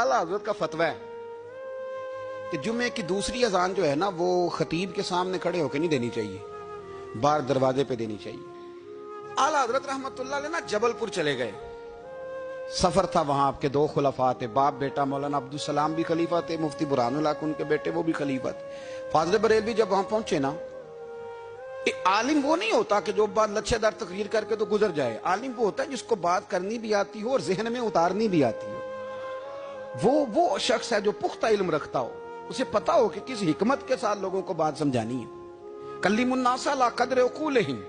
आला हजरत का फतवा है कि जुम्मे की दूसरी अजान जो है ना वो खतीब के सामने खड़े होकर नहीं देनी चाहिए, बाहर दरवाजे पे देनी चाहिए। आला हजरत रहमतुल्लाह अलैह ना जबलपुर चले गए, सफर था, वहां आपके दो खुलफा थे, बाप बेटा मौलाना अब्दुल सलाम भी खलीफा थे, मुफ्ती बुरहानुल हक उनके बेटे वो भी खलीफा थे। फाजिल बरेलवी जब वहां पहुंचे ना, आलिम वो नहीं होता कि जो बात लच्छेदार तकरीर करके तो गुजर जाए। आलिम वो होता है जिसको बात करनी भी आती हो और जहन में उतारनी भी आती हो। वो शख्स है जो पुख्ता इल्म रखता हो, उसे पता हो कि किस हिकमत के साथ लोगों को बात समझानी है। कल्लिमुन्नासा ला कदर उकूलिहिम,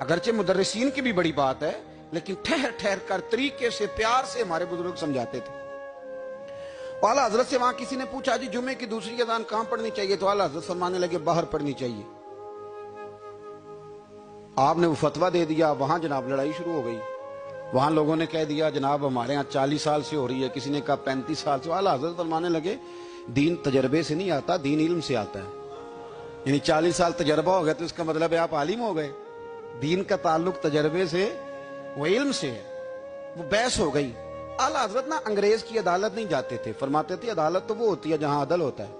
अगरचे मुदर्रिसीन की भी बड़ी बात है, लेकिन ठहर ठहर कर तरीके से प्यार से हमारे बुजुर्ग समझाते थे। आला हजरत से वहां किसी ने पूछा जी जुम्मे की दूसरी अजान कहां पढ़नी चाहिए, तो आला हजरत फरमाने लगे बाहर पढ़नी चाहिए। आपने वो फतवा दे दिया, वहां जनाब लड़ाई शुरू हो गई। वहां लोगों ने कह दिया जनाब हमारे यहाँ 40 साल से हो रही है, किसी ने कहा 35 साल से। आला हजरत फरमाने लगे दीन तजर्बे से नहीं आता, दीन इल्म से आता है। यानी 40 साल तजर्बा हो गया तो इसका मतलब है आप आलिम हो गए। दीन का ताल्लुक तजर्बे से वो इल्म से है। वो बहस हो गई। आला हजरत ना अंग्रेज की अदालत नहीं जाते थे, फरमाते थे अदालत तो वो होती है जहां अदल होता है,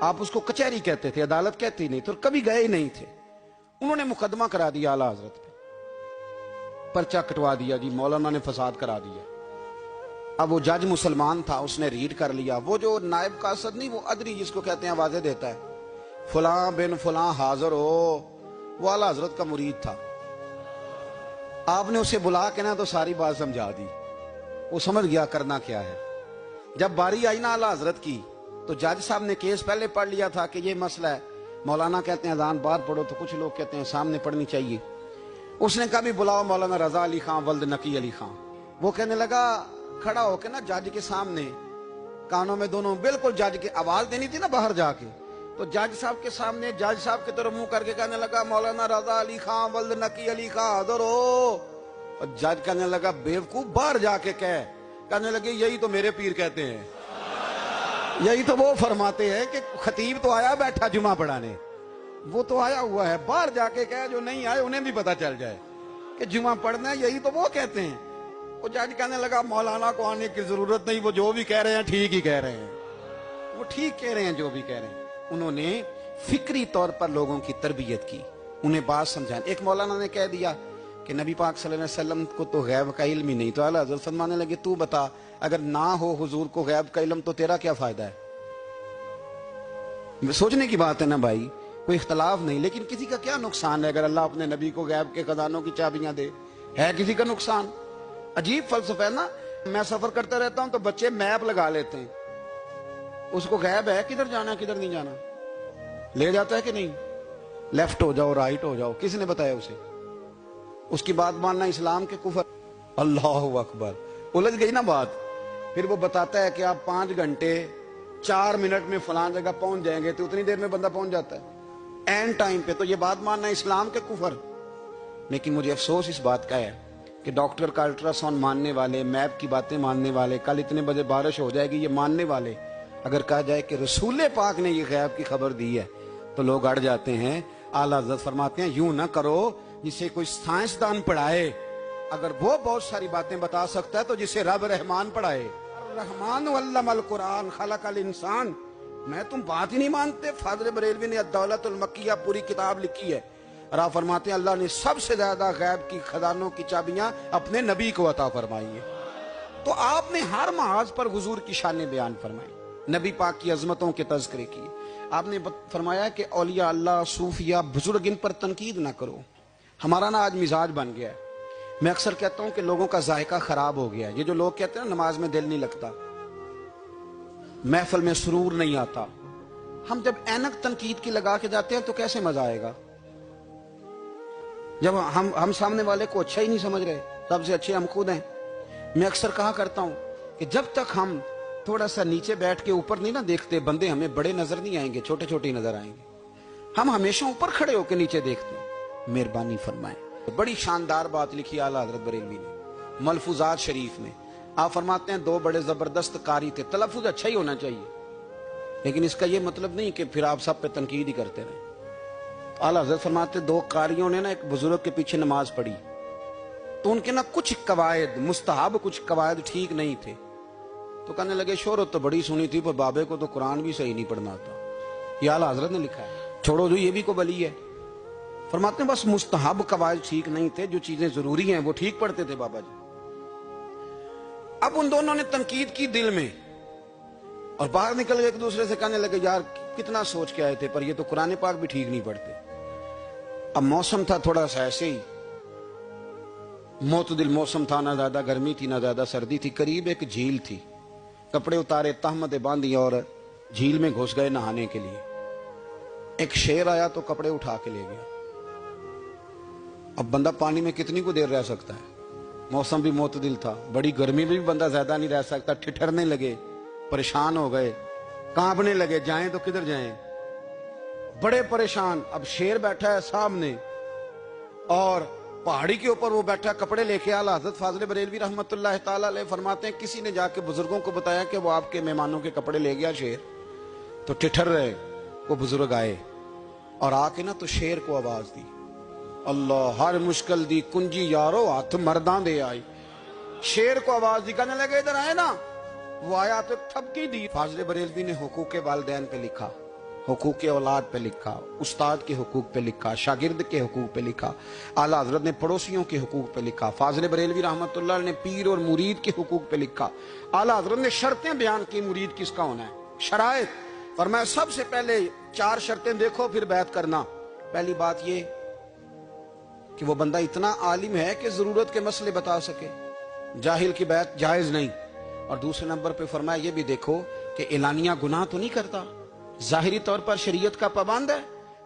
आप उसको कचहरी कहते थे, अदालत कहती नहीं, तो कभी गए ही नहीं थे। उन्होंने मुकदमा करा दिया आला हजरत पे, पर्चा कटवा दिया जी मौलाना ने फसाद करा दिया। अब वो जज मुसलमान था, उसने रीड कर लिया। वो जो नायब कासद नहीं, वो अदरी जिसको कहते हैं आवाजें देता है, फलां बिन फलां हाजिर हो, वो आला हजरत का मुरीद था। आपने उसे बुला के ना तो सारी बात समझा दी, वो समझ गया करना क्या है। जब बारी आई ना आला हजरत की, तो जज साहब ने केस पहले पढ़ लिया था कि ये मसला है, मौलाना कहते हैं अजान बाहर पढ़ो, तो कुछ लोग कहते हैं सामने पढ़नी चाहिए। उसने कहा भी बुलाओ मौलाना रजा अली खां वल्द नकी अली खां। वो कहने लगा खड़ा होके ना जज के सामने, कानों में दोनों बिल्कुल जज के आवाज देनी थी ना बाहर जाके, तो जज साहब के सामने जज साहब की तरफ मुंह करके कहने लगा मौलाना रजा अली खां वल्द नकी अली खां हाजिर हो। और जज कहने लगा बेवकूफ बाहर जाके कहने लगे यही तो मेरे पीर कहते हैं, यही तो वो फरमाते हैं कि खतीब तो आया बैठा जुमा पढ़ाने, वो तो आया हुआ है, बाहर जाके कहे जो नहीं आए उन्हें भी पता चल जाए कि जुमा पढ़ना है, यही तो वो कहते हैं। वो जज कहने लगा मौलाना को आने की जरूरत नहीं, वो जो भी कह रहे हैं ठीक ही कह रहे हैं, वो ठीक कह रहे हैं जो भी कह रहे हैं। उन्होंने फिक्री तौर पर लोगों की तरबियत की, उन्हें बात समझाने। एक मौलाना ने कह दिया कि नबी पाक सल्लल्लाहु अलैहि वसल्लम को तो गैब का इल्म ही नहीं, तो आला हज़रत फरमाने लगे तू बता अगर ना हो हुजूर को गैब का इल्म तो तेरा क्या फायदा है। सोचने की बात है ना भाई, कोई इख्तलाफ नहीं, लेकिन किसी का क्या नुकसान है अगर अल्लाह अपने नबी को गैब के खजानों की चाबियां दे, है किसी का नुकसान। अजीब फलसफा है ना। मैं सफर करता रहता हूं तो बच्चे मैप लगा लेते हैं, उसको गैब है किधर जाना किधर नहीं जाना, ले जाता है कि नहीं, लेफ्ट हो जाओ राइट हो जाओ, किसने बताया उसे। उसकी बात मानना इस्लाम के कुफर। अल्लाहु अकबर, उलझ गई ना बात। फिर वो बताता है कि आप 5 घंटे 4 मिनट में फलां जगह पहुंच जाएंगे, तो उतनी देर में बंदा पहुंच जाता है एंड टाइम पे, तो ये बात मानना इस्लाम के कुफर। लेकिन मुझे अफसोस इस बात का है कि डॉक्टर का अल्ट्रासाउंड मानने वाले, मैप की बातें मानने वाले, कल इतने बजे बारिश हो जाएगी ये मानने वाले, अगर कहा जाए कि रसूल पाक ने ये गैब की खबर दी है तो लोग अड़ जाते हैं। आला हज़रत फरमाते हैं यूं ना करो जिसे कोई साइंसदान पढ़ाए, अगर वो बहुत सारी बातें बता सकता है तो जिसे रब रहमान पढ़ाए। रहमान अल्लमल कुरान खलकल इंसान। मैं तुम बात ही नहीं मानते। फाजिल बरेलवी ने अद-दौलतुल मक्किया पूरी किताब लिखी है और आप फरमाते हैं अल्लाह ने सबसे ज्यादा गैब की खजानों की चाबियां अपने नबी को अता फरमाई है। तो आपने हर महाज पर हुजूर की शान बयान फरमाई, नबी पाक की अजमतों के तज़किरे किए। आपने फरमाया कि औलिया अल्लाह सूफिया बुजुर्ग इन पर तनकीद ना करो। हमारा ना आज मिजाज बन गया है, मैं अक्सर कहता हूं कि लोगों का जायका खराब हो गया है। ये जो लोग कहते हैं ना नमाज में दिल नहीं लगता, महफिल में सुरूर नहीं आता, हम जब ऐनक तनकीद की लगा के जाते हैं तो कैसे मजा आएगा। जब हम सामने वाले को अच्छा ही नहीं समझ रहे, सबसे अच्छे हम खुद हैं। मैं अक्सर कहा करता हूं कि जब तक हम थोड़ा सा नीचे बैठ के ऊपर नहीं ना देखते, बंदे हमें बड़े नजर नहीं आएंगे, छोटे छोटे ही नजर आएंगे। हम हमेशा ऊपर खड़े होकर नीचे देखते हैं। मेहरबानी फरमाएं। बड़ी शानदार बात लिखी आला हज़रत बरेलवी ने मलफूजात शरीफ में। आप फरमाते हैं 2 बड़े जबरदस्त कारी थे, तलफ़ुज़ अच्छा ही होना चाहिए, लेकिन इसका यह मतलब नहीं कि फिर आप सब पे तनकीद ही करते रहे। आला हज़रत फरमाते 2 कारियों ने ना एक बुजुर्ग के पीछे नमाज पढ़ी, तो उनके ना कुछ कवायद मुस्तहब, कुछ कवायद ठीक नहीं थे। तो تو کہنے لگے شہرت تو بڑی سنی تھی پر بابے کو تو قرآن بھی صحیح نہیں پڑھنا آتا. یہ اعلیٰ حضرت نے لکھا ہے. چھوڑو جو یہ بھی کو بلی ہے. فرماتے ہیں بس مستحب قواعد ٹھیک نہیں تھے, جو چیزیں ضروری ہیں وہ ٹھیک پڑھتے تھے بابا جی. اب ان دونوں نے تنقید کی دل میں اور باہر نکل کے ایک دوسرے سے کہنے لگے یار کتنا سوچ کے آئے تھے پر یہ تو قرآن پاک بھی ٹھیک نہیں پڑھتے. اب موسم تھا تھوڑا سا ایسے ہی معتدل موسم تھا, نہ زیادہ گرمی تھی نہ زیادہ سردی تھی. قریب ایک جھیل تھی. کپڑے اتارے, تہمتیں باندھی اور جھیل میں گھس گئے نہانے کے لیے. ایک شیر آیا تو کپڑے اٹھا کے لے گیا. اب بندہ پانی میں کتنی کو دیر رہ سکتا ہے؟ موسم بھی معتدل تھا, بڑی گرمی میں بھی بندہ زیادہ نہیں رہ سکتا. ٹھٹھرنے لگے, پریشان ہو گئے, کانپنے لگے, جائیں تو کدھر جائیں, بڑے پریشان. اب شیر بیٹھا ہے سامنے اور پہاڑی کے اوپر وہ بیٹھا کپڑے لے کے. اعلیٰ حضرت فاضل بریلوی رحمت اللہ تعالی علیہ فرماتے ہیں کسی نے جا کے بزرگوں کو بتایا کہ وہ آپ کے مہمانوں کے کپڑے لے گیا شیر. تو ٹھٹھر رہے. وہ بزرگ آئے اور آ کے نا تو شیر کو آواز دی, اللہ ہر مشکل دی کنجی یارو ہاتھ مردان دے آئی. شیر کو آواز دی, کہنے لگے ادھر آئے نا. وہ آیا تو تھپکی دی. فاضل بریلوی نے حقوق والدین پہ لکھا, حقوق اولاد پہ لکھا, استاد کے حقوق پہ لکھا, شاگرد کے حقوق پہ لکھا. اعلیٰ حضرت نے پڑوسیوں کے حقوق پہ لکھا. فاضل بریلوی رحمت اللہ علیہ نے پیر اور مرید کے حقوق پہ لکھا. اعلیٰ حضرت نے شرطیں بیان کی مرید کس کا ہونا ہے, شرائط. فرمایا سب سے پہلے 4 شرطیں دیکھو پھر بیعت کرنا. پہلی بات یہ کہ وہ بندہ اتنا عالم ہے کہ ضرورت کے مسئلے بتا سکے, جاہل کی بیعت جائز نہیں. اور دوسرے نمبر پہ فرمایا یہ بھی دیکھو کہ اعلانیہ گناہ تو نہیں کرتا, ظاہری طور پر شریعت کا پابند ہے.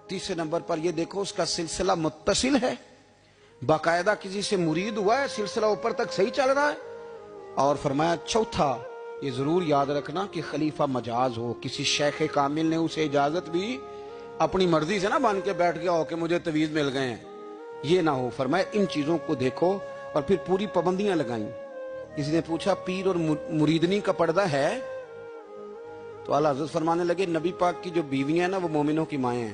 تیسرے نمبر پر یہ دیکھو اس کا سلسلہ متصل ہے, باقاعدہ کسی سے مرید ہوا ہے, سلسلہ اوپر تک صحیح چل رہا ہے. اور فرمایا چوتھا یہ ضرور یاد رکھنا کہ خلیفہ مجاز ہو, کسی شیخ کامل نے اسے اجازت بھی اپنی مرضی سے نہ بن کے بیٹھ گیا ہو کہ مجھے تویز مل گئے ہیں, یہ نہ ہو. فرمایا ان چیزوں کو دیکھو اور پھر پوری پابندیاں لگائیں. کسی نے پوچھا پیر اور مریدنی کا پردہ ہے؟ تو اعلیٰ حضرت فرمانے لگے نبی پاک کی جو بیویاں ہیں نا وہ مومنوں کی مائیں ہیں,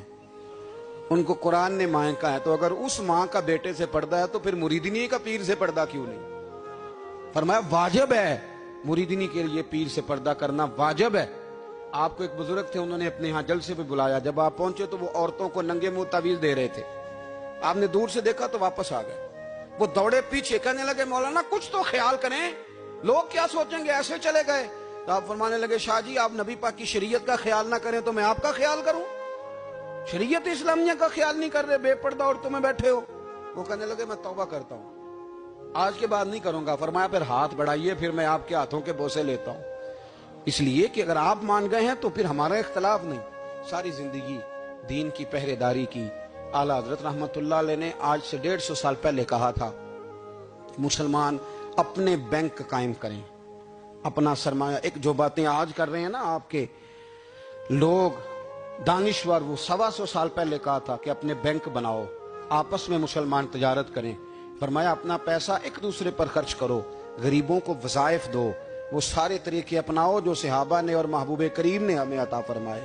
ان کو قرآن نے مائیں کہا ہے. تو اگر اس ماں کا بیٹے سے پردہ ہے تو پھر مریدنی کا پیر سے پردہ کیوں نہیں؟ فرمایا واجب ہے مریدنی کے لیے پیر سے پردہ کرنا, واجب ہے. آپ کو ایک بزرگ تھے, انہوں نے اپنے یہاں جلسے پہ بلایا. جب آپ پہنچے تو وہ عورتوں کو ننگے منہ تعویذ دے رہے تھے. آپ نے دور سے دیکھا تو واپس آ گئے. وہ دوڑے پیچھے, کہنے لگے مولانا کچھ تو خیال کریں, لوگ کیا سوچیں گے, ایسے چلے گئے. تو آپ فرمانے لگے شاہ جی آپ نبی پاک کی شریعت کا خیال نہ کریں تو میں آپ کا خیال کروں؟ شریعت اسلامیہ کا خیال نہیں کر رہے, بے پردہ عورتوں میں بیٹھے ہو. وہ کہنے لگے میں توبہ کرتا ہوں, آج کے بعد نہیں کروں گا. فرمایا پھر ہاتھ بڑھائیے, پھر میں آپ کے ہاتھوں کے بوسے لیتا ہوں. اس لیے کہ اگر آپ مان گئے ہیں تو پھر ہمارا اختلاف نہیں. ساری زندگی دین کی پہرے داری کی. اعلیٰ حضرت رحمت اللہ علیہ نے آج سے 150 سال پہلے کہا تھا مسلمان اپنے بینک قائم کریں, اپنا سرمایہ. ایک جو باتیں آج کر رہے ہیں نا آپ کے لوگ دانشور, وہ 125 سال پہلے کہا تھا کہ اپنے بینک بناؤ, آپس میں مسلمان تجارت کریں. فرمایا اپنا پیسہ ایک دوسرے پر خرچ کرو, غریبوں کو وظائف دو, وہ سارے طریقے اپناؤ جو صحابہ نے اور محبوب کریم نے ہمیں عطا فرمائے.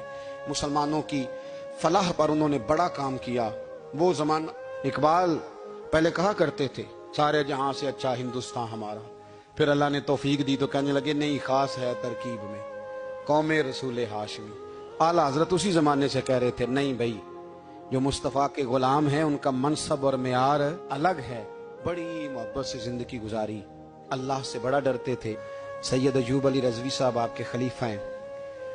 مسلمانوں کی فلاح پر انہوں نے بڑا کام کیا. وہ زمانہ اقبال پہلے کہا کرتے تھے سارے جہاں سے اچھا ہندوستان ہمارا. پھر اللہ نے توفیق دی تو کہنے لگے نہیں, خاص ہے ترکیب میں قوم رسول ہاشمی. اعلیٰ حضرت اسی زمانے سے کہہ رہے تھے نہیں بھائی جو مصطفیٰ کے غلام ہیں ان کا منصب اور معیار الگ ہے. بڑی محبت سے زندگی گزاری, اللہ سے بڑا ڈرتے تھے. سید ایوب علی رضوی صاحب آپ کے خلیفہ ہیں.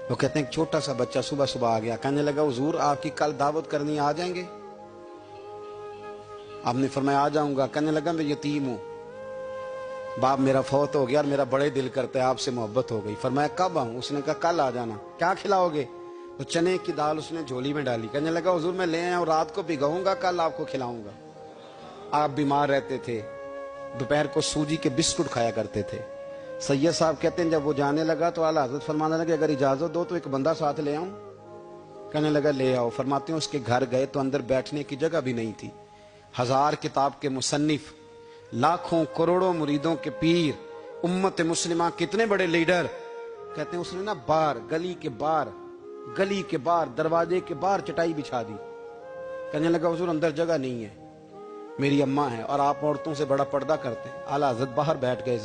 وہ کہتے ہیں ایک چھوٹا سا بچہ صبح صبح آ گیا, کہنے لگا حضور آپ کی کل دعوت کرنی, آ جائیں گے؟ آپ نے فرمایا آ جاؤں گا. کہنے لگا میں یتیم ہوں, باپ میرا فوت ہو گیا اور میرا بڑے دل کرتا ہے آپ سے محبت ہو گئی. فرمایا کب آؤں؟ اس نے کہا کل آ جانا. کیا کھلاؤ گے؟ تو چنے کی دال اس نے جھولی میں ڈالی. کہنے لگا حضور میں لے آیا ہوں, رات کو بھگاؤں گا, کل آپ کو کھلاؤں گا. آپ بیمار رہتے تھے, دوپہر کو سوجی کے بسکٹ کھایا کرتے تھے. سید صاحب کہتے ہیں جب وہ جانے لگا تو اعلیٰ حضرت فرمانے لگے اگر اجازت دو تو ایک بندہ ساتھ لے آؤں. کہنے لگا لے آؤ. فرماتے ہیں اس کے گھر گئے تو اندر بیٹھنے کی جگہ بھی نہیں تھی. 1000 کتاب کے مصنف, لاکھوں کروڑوں مریدوں کے پیر, امت مسلمہ کتنے بڑے لیڈر. کہتے ہیں اس نے نا باہر گلی کے باہر دروازے کے باہر چٹائی بچھا دی. کہنے لگا حضور اندر جگہ نہیں ہے, میری اماں ہے اور آپ عورتوں سے بڑا پردہ کرتے ہیں. اعلیٰ حضرت باہر بیٹھ گئے.